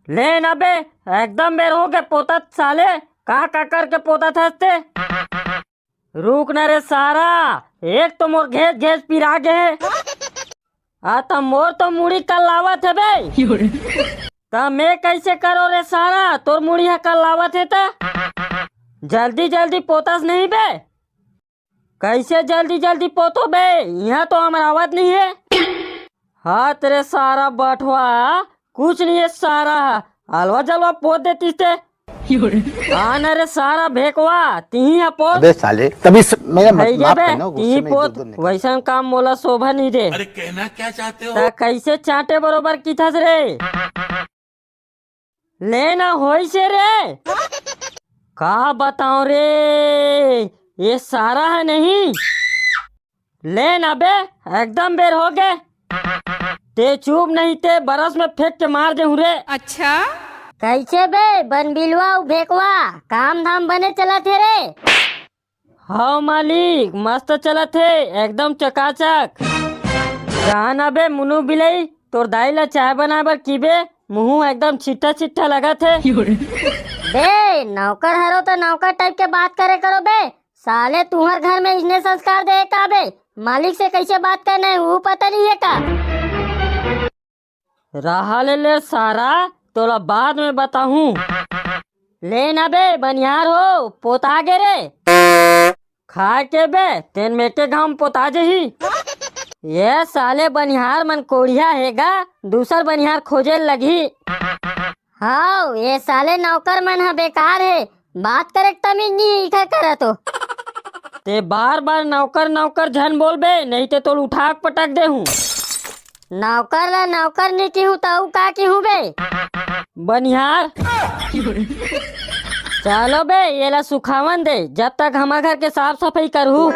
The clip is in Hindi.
ले ना बे, एकदम बेर हो गए पोता साले। कहाँ का करके पोता थसते। रुक न रे सारा, एक तो मोर घेस घेस पिरा गए। आता मोर तो मुड़ी कल लावत है बे। ता मैं कैसे करो रे सारा, तोर मुड़ी है कल लावत है ता। जल्दी जल्दी पोतास नहीं बे। कैसे जल्दी जल्दी पोतो बे, यहाँ तो हमारा आवाज नहीं है। हाँ तेरे सारा बटवा, कुछ नहीं है सारा, हलवा जलवा पोत देती थे। हाँ रे सारा भेकवा तीही पोत। अबे साले तभी मेरा माफ बे करना, तीही गुस्से में पोत, इधर-उधर निकल। वैसा काम मोला शोभा नहीं दे। अरे कहना क्या चाहते हो? ता कैसे चाटे बरोबर की थस रे। लेना होई से रे। का बताऊं रे, ये सारा है नहीं। लेना बे, एकदम बेर हो गए। ते चुप नहीं ते बरस में फेंक के मार दे रे। अच्छा कैसे बे बन बिलवा भेकवा, काम धाम बने चला थे रे। हाँ मालिक, मस्त चला थे एकदम चकाचक। जाना बे मुनु बिलई, तोर दाई ला चाय बना बर की बे, मुँह एकदम छिट्टा छिट्टा लगा थे। बे नौकर हरो तो नौकर टाइप के बात करे करो बे। साले तुम्हार घर में इतने संस्कार दे का बे, मालिक से कैसे बात करना है वो पता नहीं है का। रहा ले सारा, तोला बाद में बताऊं। ले ना बे बनियार हो, पोता गे रे। खा के बे तेन में के घाम पोता जही। ये साले बनिहार मन कोढ़िया हेगा, दूसर बनिहार खोजे लगी। हाँ ये साले नौकर मन हा बेकार है, बात करे तमीज नहीं इखर करा तो। ते बार बार नौकर नौकर झन बोल बे, नहीं ते तोल उठा के पटक दे हूँ। नौकर ला नौकर नहीं की हूँ तो का की हूँ बे। बनिहार चलो बे, ये ला सुखावन दे, जब तक हमारे घर के साफ सफाई करूँ।